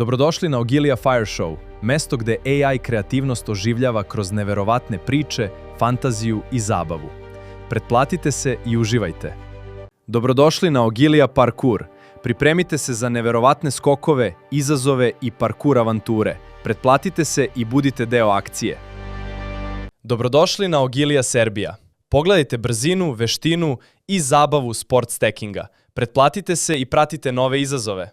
Dobrodošli na Ogilija Fire Show, mesto gde AI kreativnost oživljava kroz neverovatne priče, fantaziju i zabavu. Pretplatite se i uživajte. Dobrodošli na Ogilija Parkour. Pripremite se za neverovatne skokove, izazove i parkour avanture. Pretplatite se i budite deo akcije. Dobrodošli na Ogilija Serbija. Pogledajte brzinu, veštinu i zabavu sport stekinga. Pretplatite se i pratite nove izazove.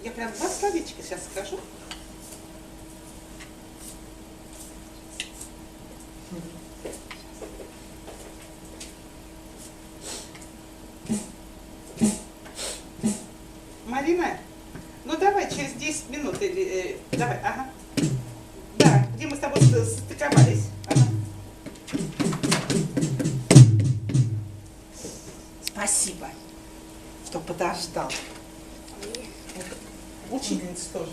Я прям два словечка сейчас скажу. Марина, ну давай через 10 минут или давай, ага. Да, где мы с тобой стыковались. Ага. Спасибо, что подождал. Учительница тоже.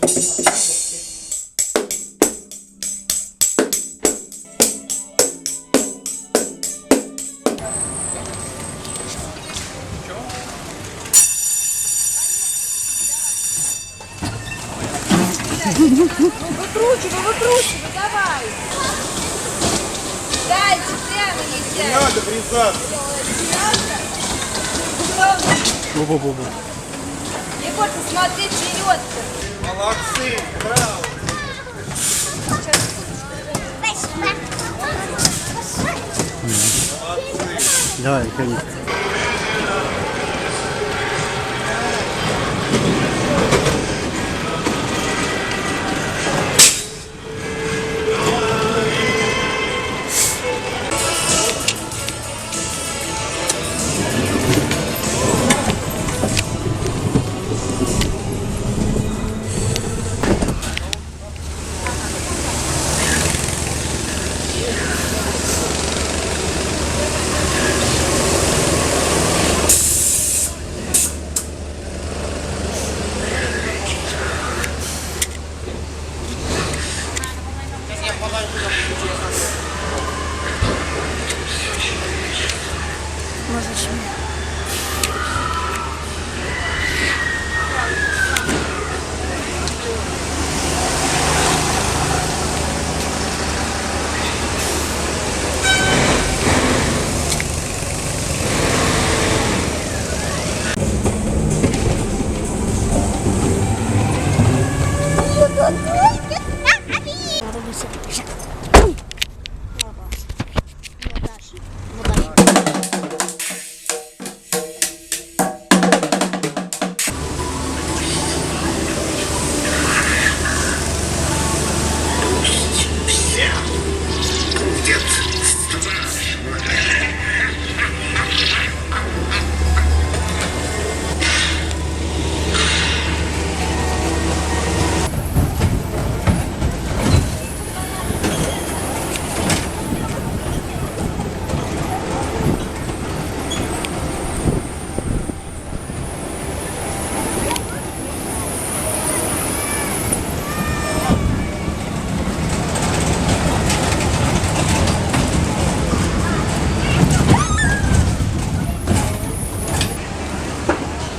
Выкручивай, давай! Дайте, прямо не сядь! Не надо врезаться! Егор, ты смотри вперед-то! Молодцы! Браво! Давай, конечно.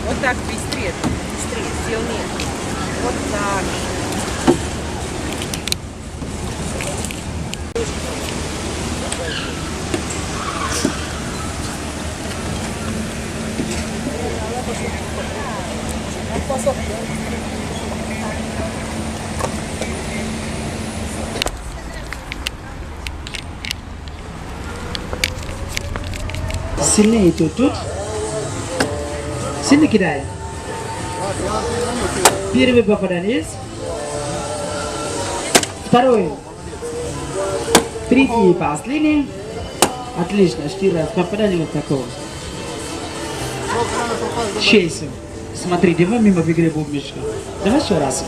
Вот так быстрее, сильнее. Вот так. Сильнее тут. Сильно кидай. Первый попадание. Второй. Третий и последний. Отлично, 4 раза попадали вот такого. 6. Смотри, давай мимо в игре бубничка. Давай еще раз.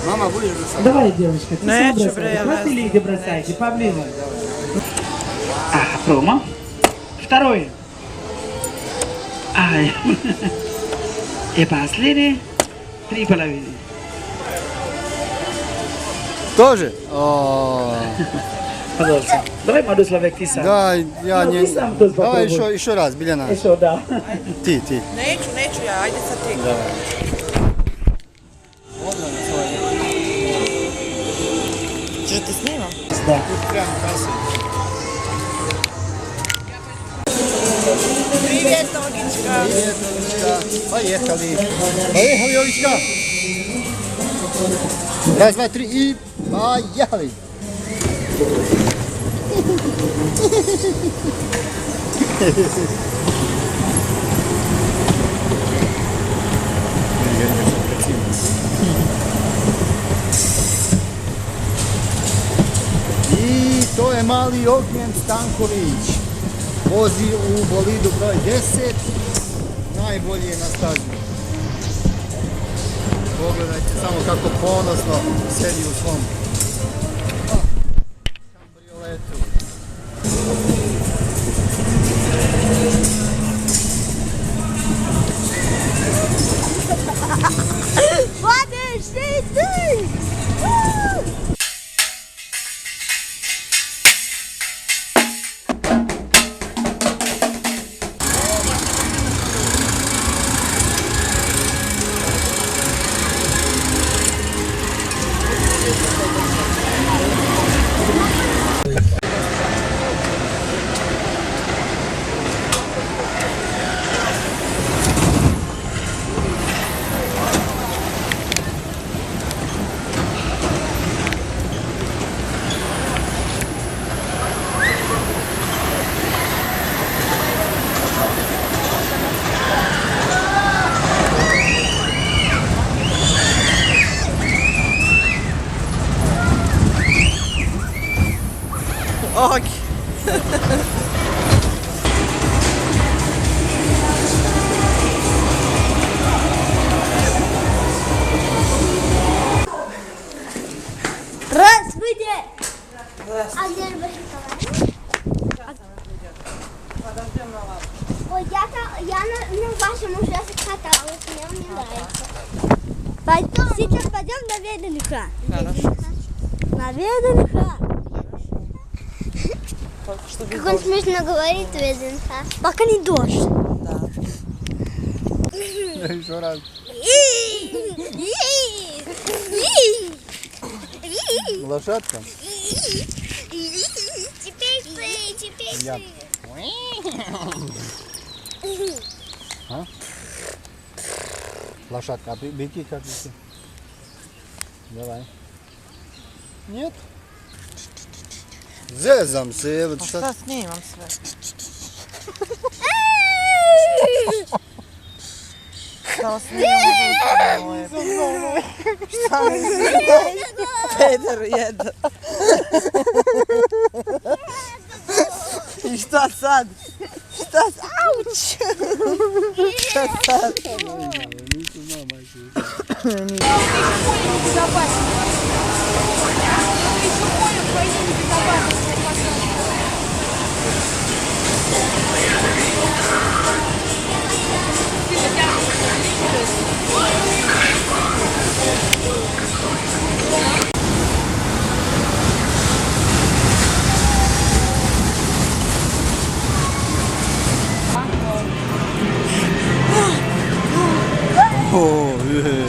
Мама, будешь бросать? Давай, девочка, ты Не, сам чё, бросай. бля, Хватили, где бросайте, поближе. Промо. Второй. Ай. И последний. 3,5. Тоже? О, Пожалуйста. Давай, Мадуславек, ты сам. да, я Ну, не... ты сам тут Давай попробуй. еще раз, Biljana. Еще, да. Ti. Neću ja, ajde sad ti. Što ti snimam? Да. Привет, Ногичка. Привет, Олечка. Поехали. Поехали, Олечка. Раз, два, три и поехали. I to je mali Ognjen Stanković. Vozi u bolidu broj 10. Najbolji je na stazi. Pogledajte samo kako ponosno sedi u svom kabrioletu. Og. Здравствуйте! А где Николаевна? Ой, я на вашем уже каталась, мне он не нравится. Сейчас пойдем на Веденика. Хорошо. На Веденика. Что Как он смешно говорит, Веденика. Пока не дождь. Еще раз. Лошадка? Теперь ты, теперь Я. ты. А? Лошадка, а беги как беги. Давай. Нет? Zezam se, evo šta... Šta snimam sve? Šta snimam moje? Šta mi Peder jedan. I šta sad? Šta sad? Auć! Šta sad? Nisu znao, majke. O, je.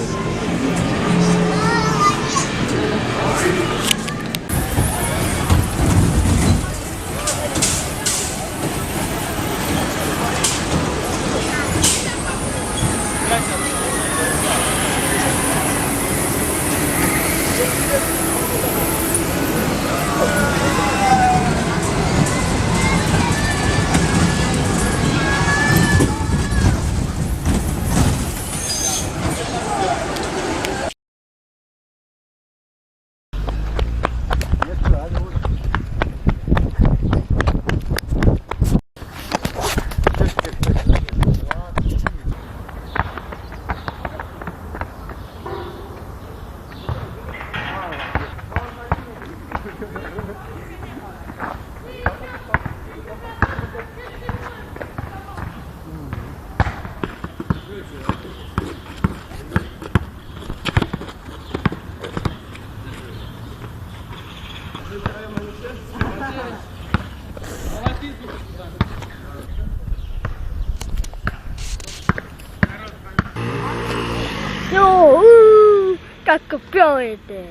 kako pjovete.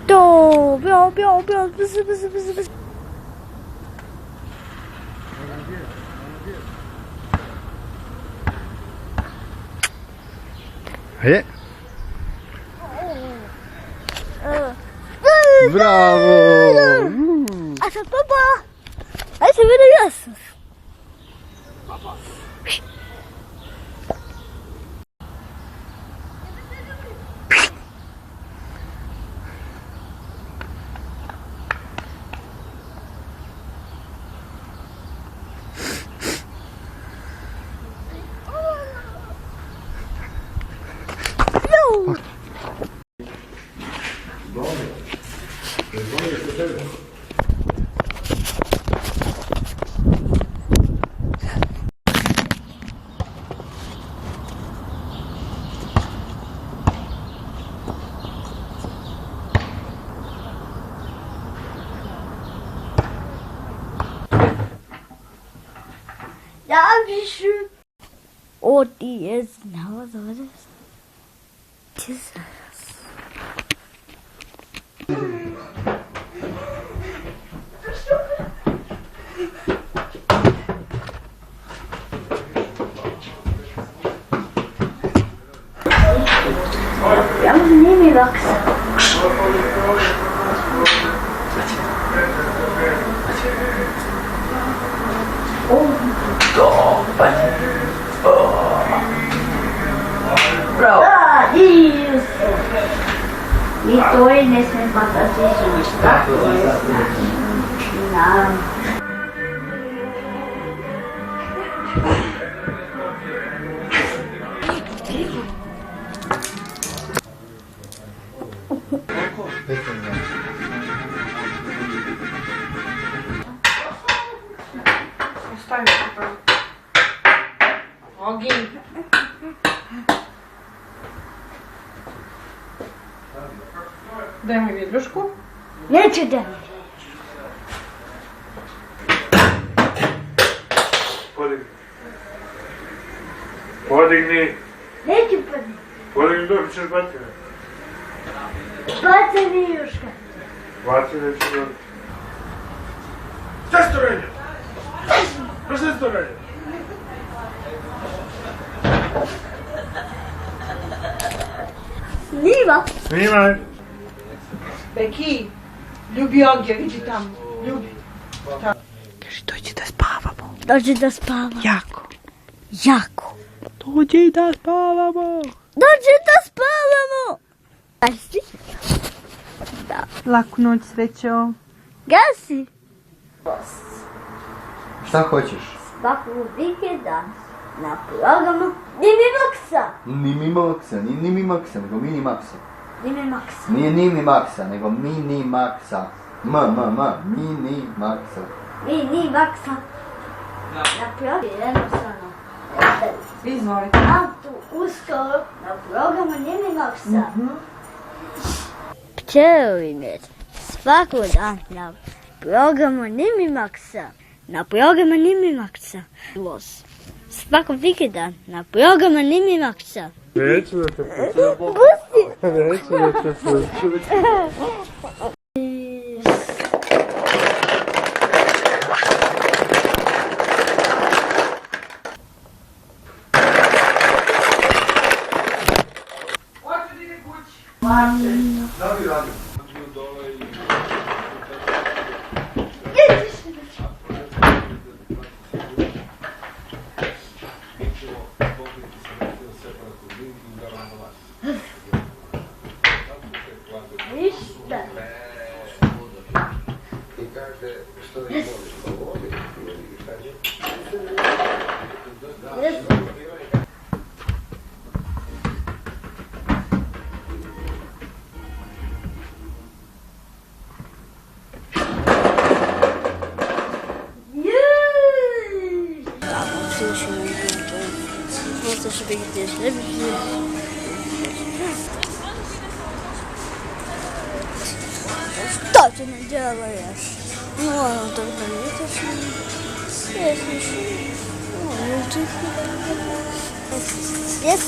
To, pjov, brzo. Je. Bravo! A sad papa! Ajde se vidi jasno. Dankeschön. Oh, die ist genau so. Jesus. Ja, nehme ich wachsen. Ah, isso! E tô aí nesse fantasismo, tá? Não. Alguém. Дай мне ведрушку. Нечего. Podigni. Neću pa. Podigni dok ćeš baciti. Baca vijuška. Baci nećeš dok. Šta si to radio? Šta si to radio? Snima. Snimaj. Beki, ljubi ovdje, vidi tamo. Ljubi. Dođi da spavamo. Jako. Jako. Dođi da spavamo. Dođi da spavamo. Gasi. Laku noć, srećo. Gasi. Šta hoćeš? Svakog vikenda na programu Minimaxa. Minimaxa, nego Minimaxa. Minimaxa. Nije Minimaxa, nego Minimaxa. Minimaxa. Minimaxa. Na programu jednostavno. Izvolite. Tu uskoro na programu Minimaxa. Pčelinec. Svakog dan na programu Minimaxa. Na programu Minimaxa. Svakog vikenda na programu Minimaxa. Neću da te puću. Neću da te puću. Ništa. Просто чтобы где Что ты не делаешь? Ну ладно, тогда видишь. Если Yes.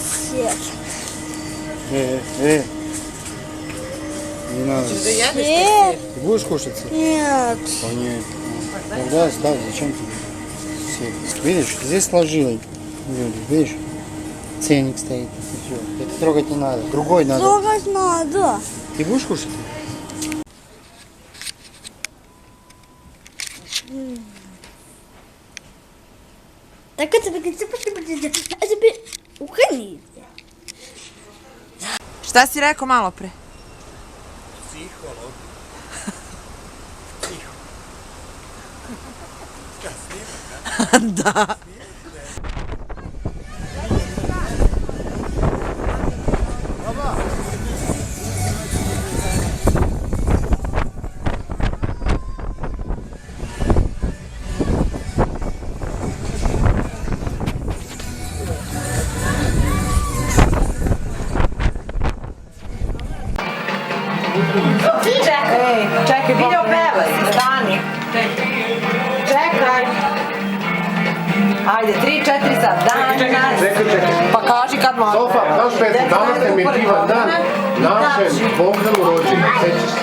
Не надо. Нет. Ты будешь кушать сыр? Нет. О, нет. Тогда ставь, зачем тебе сыр? Видишь, здесь сложила. Видишь? Ценник стоит. Все. Это трогать не надо. Другой надо. Трогать надо. Ты будешь кушать? Так это тебе ухранite. Šta si rekao malo pre? Da. Čekaj, video pevaj, stani. Čekaj. Ajde, 3, 4 sad. Danas. Pa kaži kad može. Sofa, znaš pesmu, danas nam je divan dan, našem Bogdanu rođendan, sećaš se?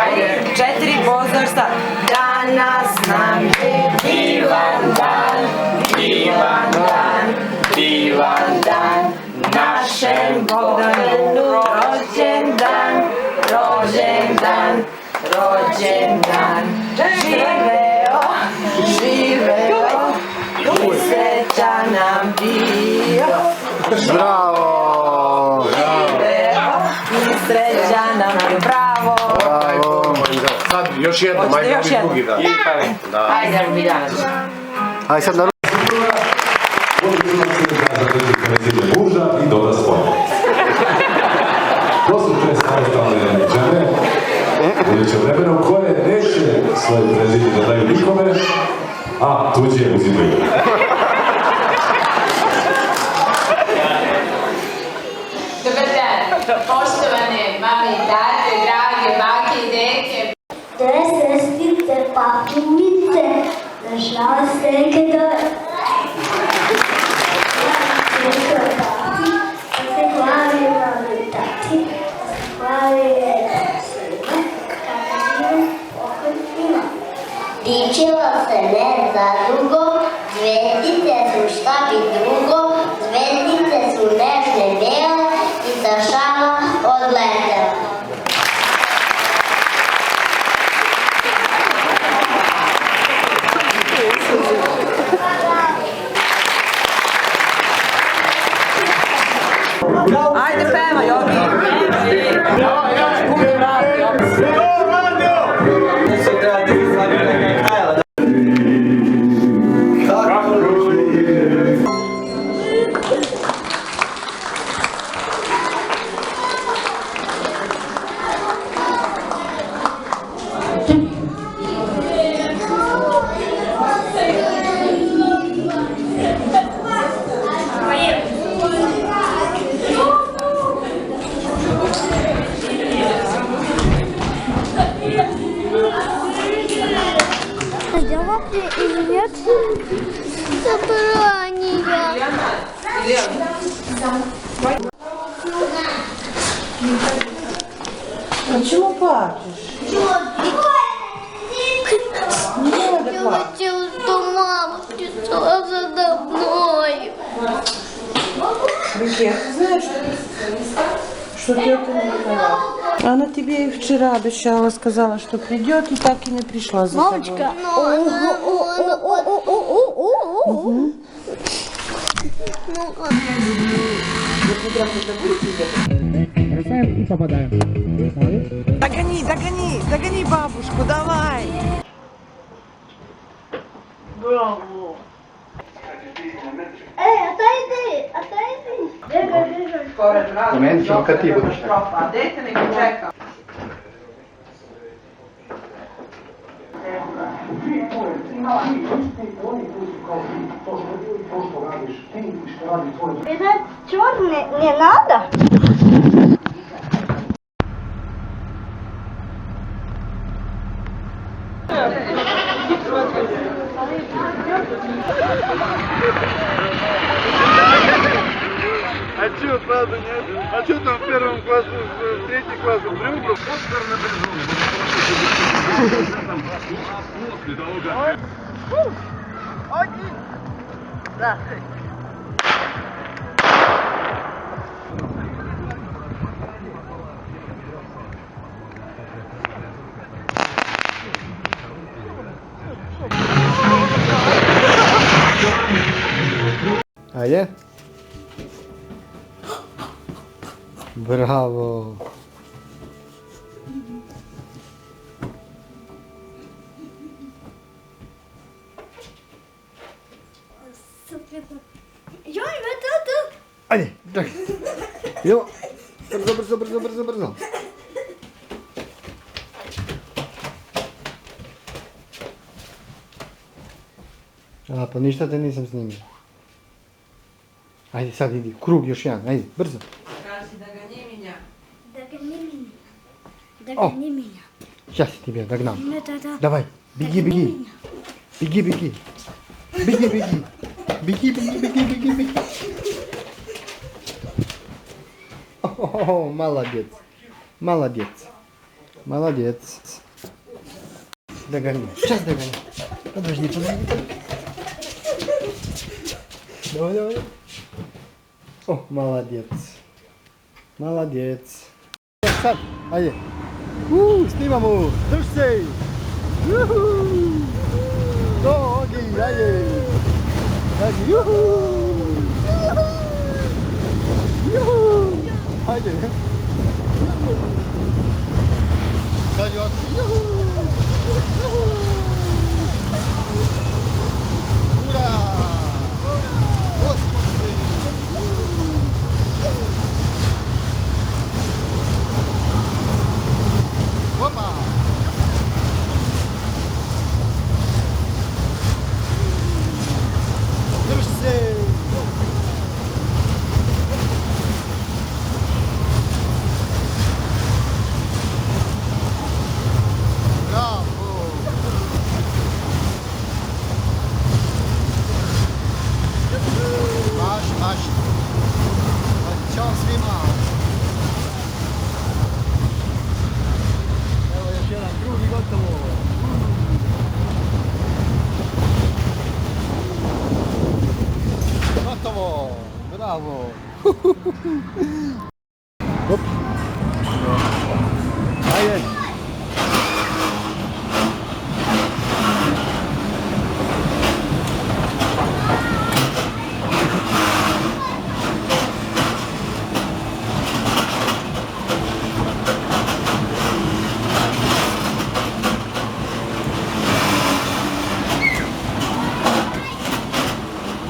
Ajde, 4 pozdrav sad. Danas nam je divan dan, divan dan, divan dan. Našem Bogdanu rođendan, rođendan, rođendan. Živeo, živeo i srećan nam bio. Bravo! Živeo i srećan nam bio. Bravo! Sad još jednom, ajde ovi drugi dan. Ajde, Miljana. Aj sad na predsjednik muža i doda svoje. To su te samostalne žene, buduće vremenom koje neće svoje predsjednik da daju nikome, a tuđe uzimaju. Dobar dan, poštovane mame i tate, drage bake i deke. Dve sestrice, papunice, našla se neke dole. Dičila se ne za dugo, zvjezdice su šta bi drugo, zvjezdice su nežne bele i sa šala odletela. Ajde, peva, Jogi. Kude vrati, opet. Почему плачешь? Хотела, что мама пришла за мной. Бекет, знаешь, что ты это не виноват. Она тебе и вчера обещала, сказала, что придет, и так и не пришла за тобой. Мамочка. И попадаем. Догони, догони, догони бабушку, давай. Браво. Отойди. Бегай. Meni ćemo kad ti budeš tako. Dete nego čeka. Это черный не надо. 3 клас u Bruglu, Oskar na Bežunu. Poslije ovoga... Ajde. Bravo. Joj, ima tu. Ajde, čekaj. Idemo. Brzo, brzo, brzo, brzo, brzo. A, pa ništa te nisam snimio. Ajde, sad idi, krug još jedan, ajde, brzo. Kaži da ga ne minja. Da ga ne minja. Da O. ga ne minja. Ja si ti bio, da gnam. Ne, da. Давай, беги, беги. Беги, беги. Беги, беги. Беги, беги, беги, беги, беги. О, молодец. Молодец. Молодец. Догони. Сейчас догони. Подожди, подожди. Давай, давай. О, молодец. Молодец. Сад, ajde. Snimamo. Drž se. To, odi, ajde. Ajde, juhu. Juhu. Ajde. Sad još. Juhu. Ura. Opa! Drž se! Bravo! Maši, maši! Ćao svima! Evo još jedan krug i gotovo! Gotovo! Bravo! Hop! Ajde!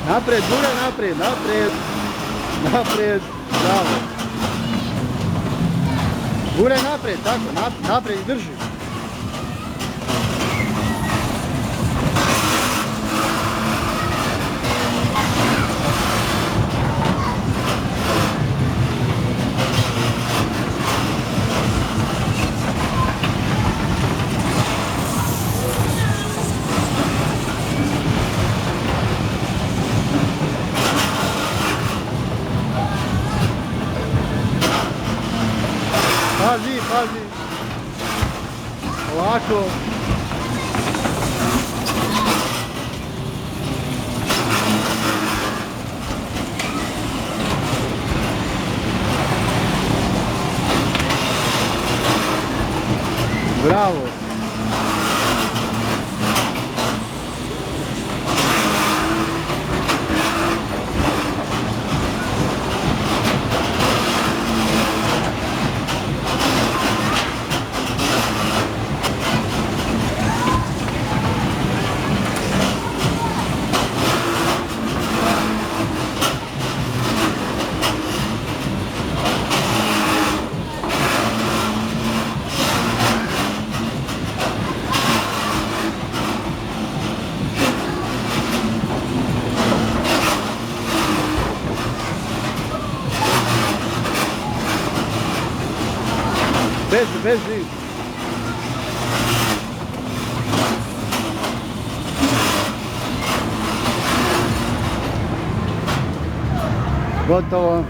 Naprijed, gure, naprijed, naprijed, naprijed, bravo. Gure naprijed, tako, naprijed i drži. Pazi, pazi. Ovako. Bravo. Vezi. Gotovo.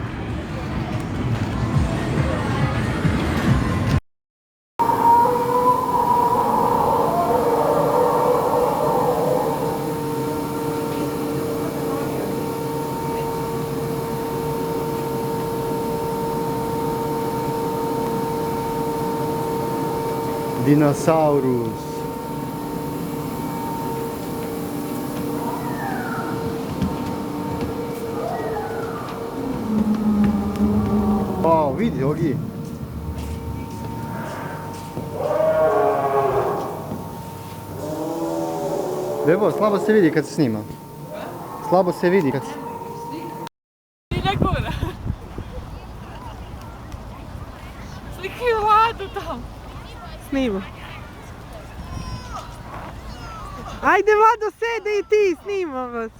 Dinosaurus. O, vidi, Ogi. Bebo, slabo se vidi kad se snima. Slabo se vidi kad se... Slikaj Vladu tam. Snima. Ajde, Vlado, sede i ti, snimam vas.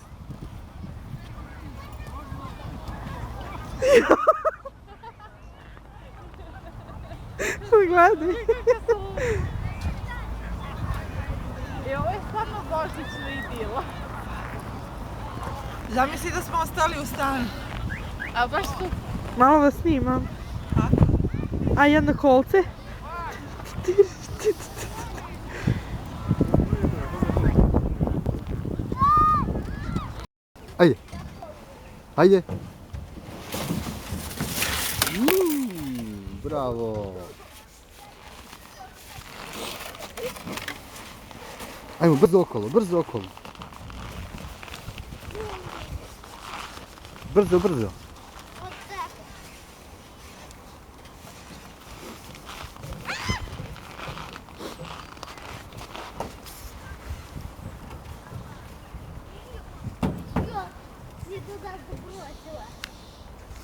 Gledaj. I ovo je stvarno božićna idila. Zamisli da smo ostali u stanu. A baš tu. Malo vas snimam. A jedno kolce. Ajde. Ajde. Bravo. Ajmo, brzo okolo, brzo okolo. Brzo, brzo.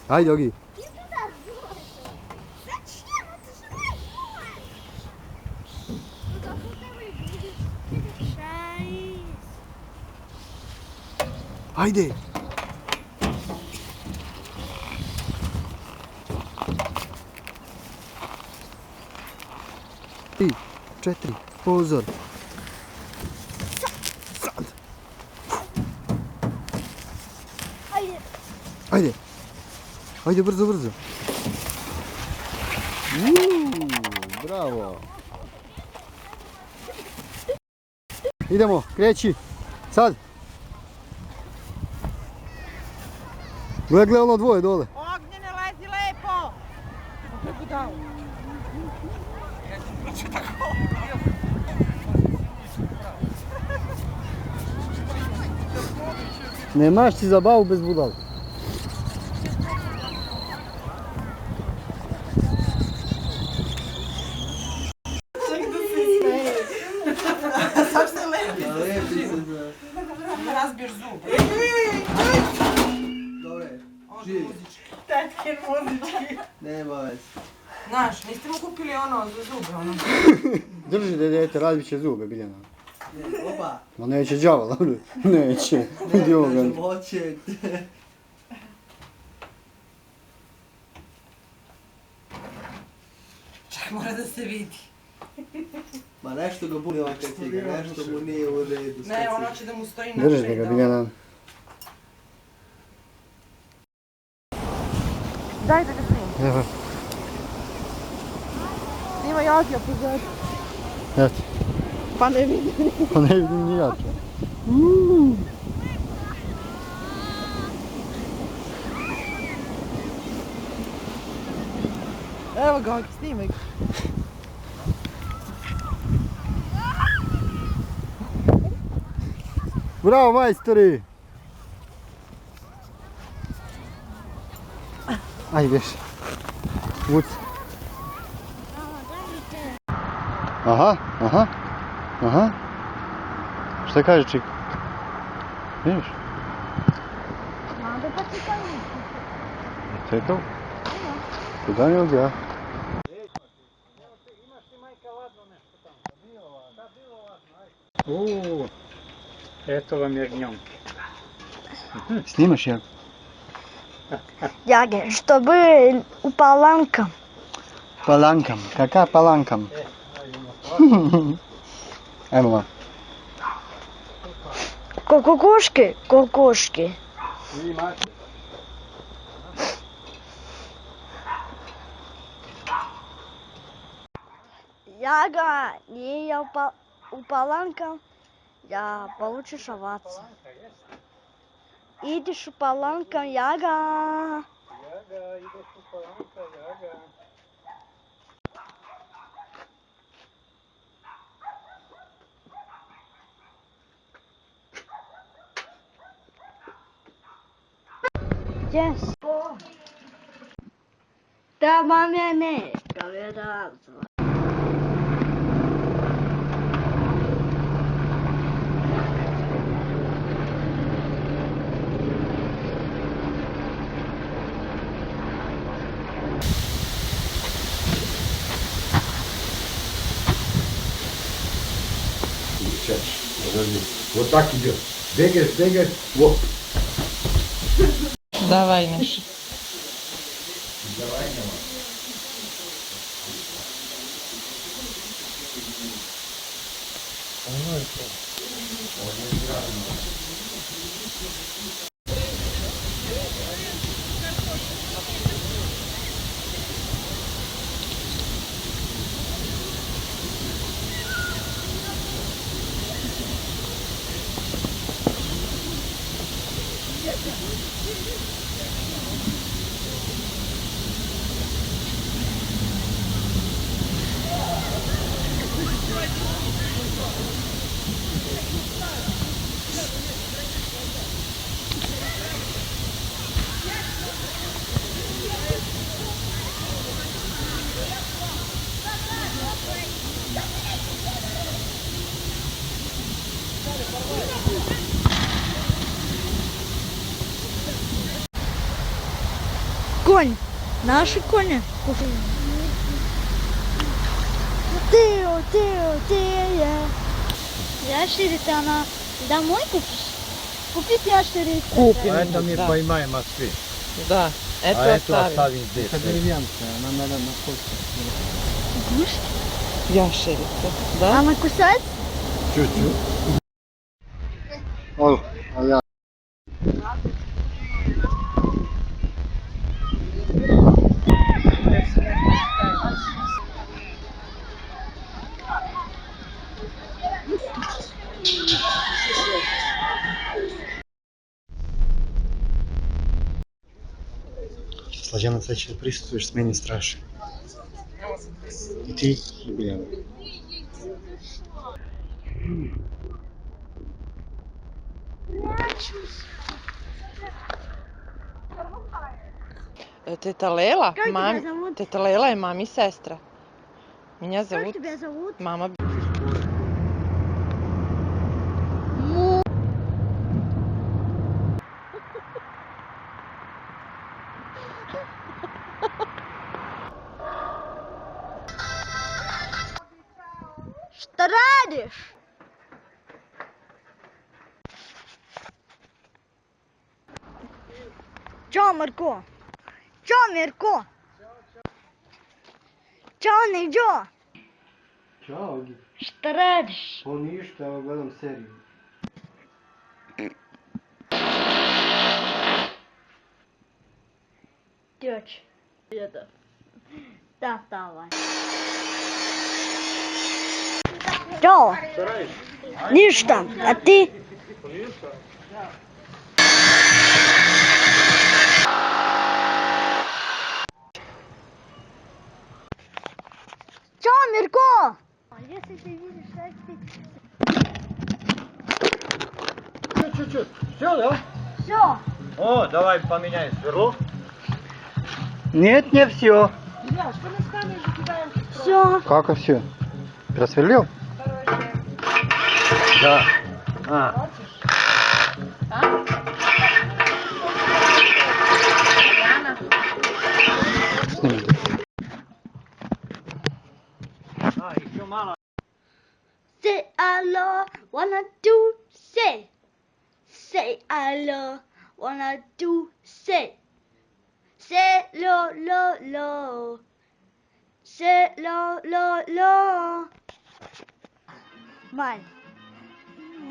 Ajde, Ogi. Ajde. 3, 4, pozor. Sad. Ajde. Ajde, brzo, brzo. Bravo. Idemo, kreći. Sad. Gle, ono dvoje dole. Ognjene, lezi lepo. Kako dao? Nemaš ti zabavu bez budala. Razbiješ zub. Dobre, živi. Tetkin muzički. Nema veze. Znaš, niste mu kupili ono za zube, ono. Drži dete, razbit će zube, Biljana. Opa. Ma neće đavola, neće. Idi ovoga. Hoće. Čak mora da se vidi. Ma nešto ga buni on kad ciga, nešto mu nije u redu. Ne, ono će da mu stoji na Držite ga, Biljana. Daj da ga snimam. Evo. Snima Jogija pozad. Evo. Pa ne vidim. Pa ne vidim ni ja to. Evo ga, snimaj ga. Bravo, majstori! Ajde, beš. Vuci. Aha, aha, aha. Šta kaže čik? Vidiš? Надо потихоньку. To je to? Kod Daniel ja. Eto vam je gnjom. Snimaš ja? Яге, чтобы у паланка. Паланкам. Какая паланкам? Evo vam. Кукушки, кукушки. Яга, не я у паланка, я получишь овацию. Идешь у паланка, Яга. Яга, идеш у паланка, Яга. Gdje si? Tamo mene, kamerazo. Подожди. Вот так идет. Двигаешь. Вот. Давай, Миша. Конь. Наши кони. Ты. Ящерица, она домой купишь? Купить ящерицу. Купим. Это мы поймаем Москве. Да, эту оставим. здесь. Это деревянская, она надо на кость. Ящерица, да? Она кусается? Чуть-чуть. Ой, а я. Сложенно, кстати, присутствуешь в смене страшно. И ты, и Беляна. Тета Лела, Как тебя зовут? Тета Лела je mami sestra. Меня Как зовут тебя зовут? мама. Что радишь? Чё, Марко? Чё, Мирко? Чё, Нидё? Ćao, Что радишь? on ništa, evo gledam seriju. Тёч. Это. Да, давай. Чё? Ничто. А ты? Чё, Мирко? Если ты видишь, что Чуть-чуть. Все, да? Все. О, давай поменяем сверло. Нет, не все. Все. Как и все? Просверлил? Да. А. Сними. А, еще мало. Say hello, wanna do say. Say hello, wanna do say. Say lo. Say lo. Мань.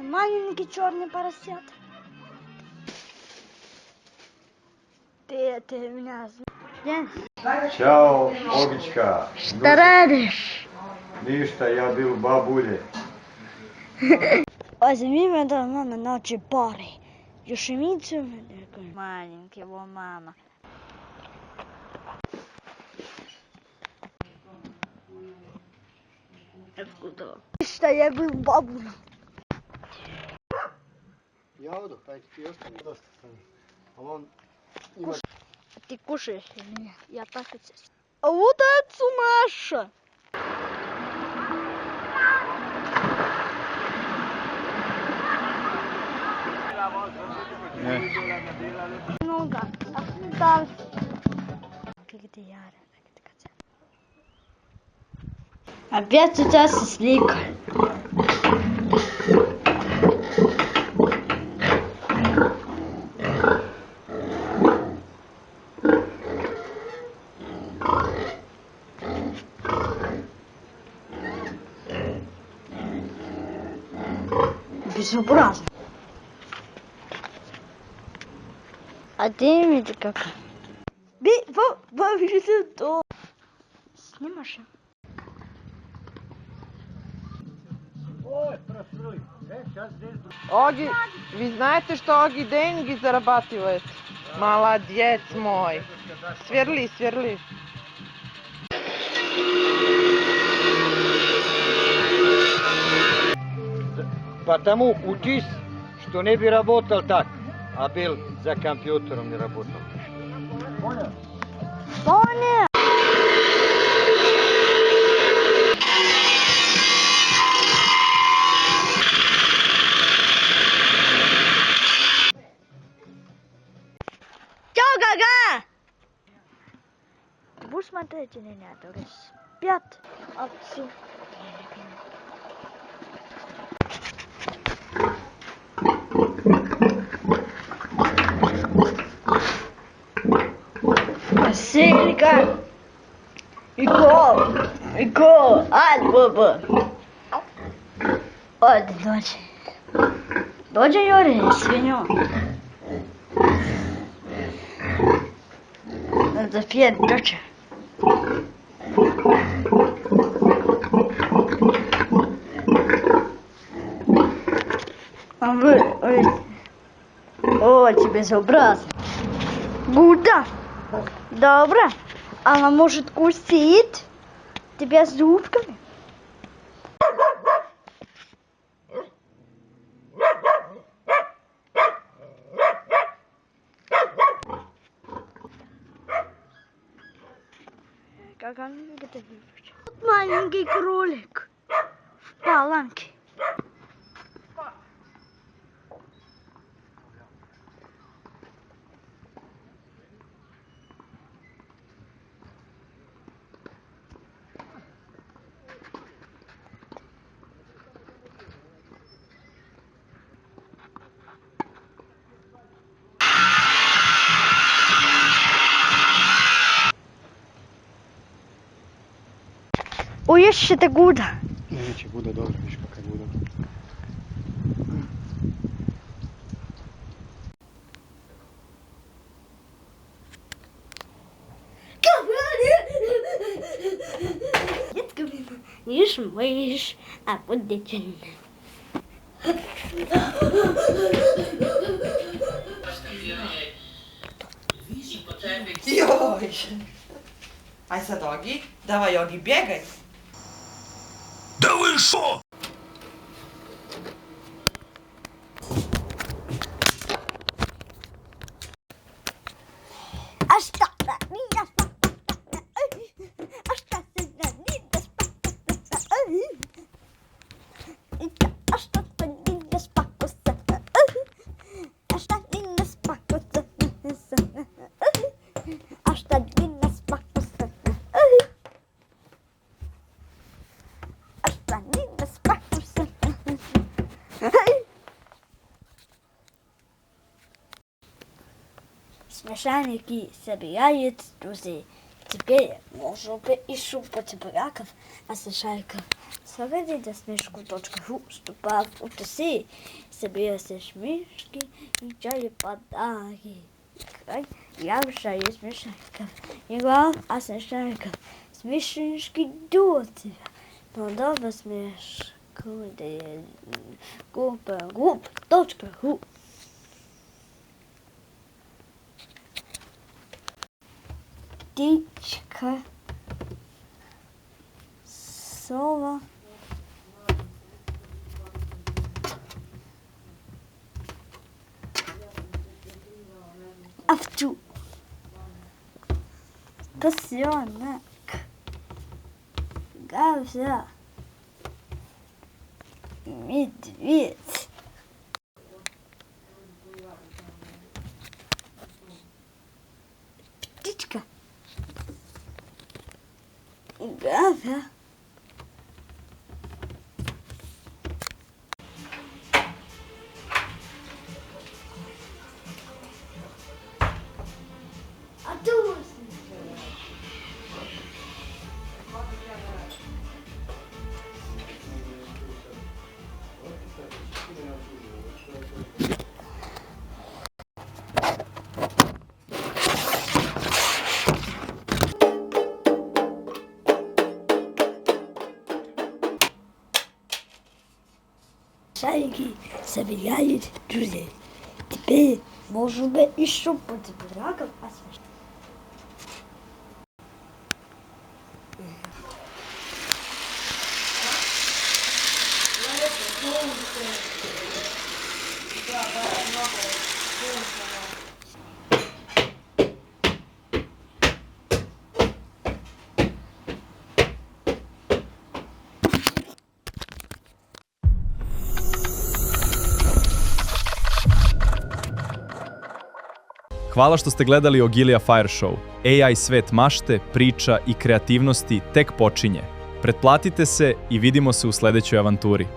Маленький черный поросят. Ты меня знаешь? Ćao, Bogička. Что радишь? Ništa, ja bil u babulje. Возьми меня давно на ночи пары. Юшемицу маленький, его мама. Откуда? Что я был бабулем. Я оду, пойти, доста. А он Ты кушаешь или нет? Я так и сейчас. А вот это наша. Ну да, там. Где я? Опять сейчас слик. Безобразно. А ты видишь как? Снимаешь? Оги, вы знаете, что Оги деньги зарабатывает? Молодец мой. Сверли, сверли. Потому учись, что не би работал так, а был за компьютером не работал. Понял? Понял. Чё, Гага? Ты будешь смотреть или нет? Уже спят отцу. Василька! Иго! Ай, баба! Ой, дочь. Дочь Юрий, свиню. Это пьет, дочь. А вы, о, тебе безобразно. Гуда. Добре. Она может кусить тебя зубками. Как она это любит. Маленький кролик в паланке. Ой, ще те гуда. Neće bude dobro, viš kakav bude. Ишь, мышь, а вот дитина. Joj. Aj sad Ogi, давай Ogi, bjegaj. Да вы шо? А что? Смешарники собирают друзей. Теперь можно бы и шупать браков, а смешариков. Смотрите на смешку.ру, вступав в УТС, собираются смешки и чали подарки. Я обещаю смешариков. Играл, а смешариков. Смешинки дуют тебя. Но дома смешку, группа.ру. Птичка, сова, овцу. Passionak. Gavza. Медведь. Птичка. Гавя. Шарики собирают друзей. Теперь можем еще подбирать освещение. Hvala što ste gledali Ogilija Fire Show. AI svet mašte, priča i kreativnosti tek počinje. Pretplatite se i vidimo se u sledećoj avanturi.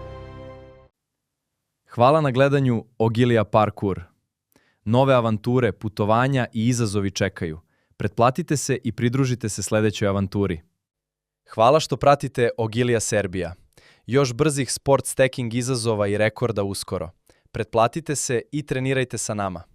Hvala na gledanju Ogilija Parkour. Nove avanture, putovanja i izazovi čekaju. Pretplatite se i pridružite se sledećoj avanturi. Hvala što pratite Ogilija Serbija. Još brzih sport stacking izazova i rekorda uskoro. Pretplatite se i trenirajte sa nama.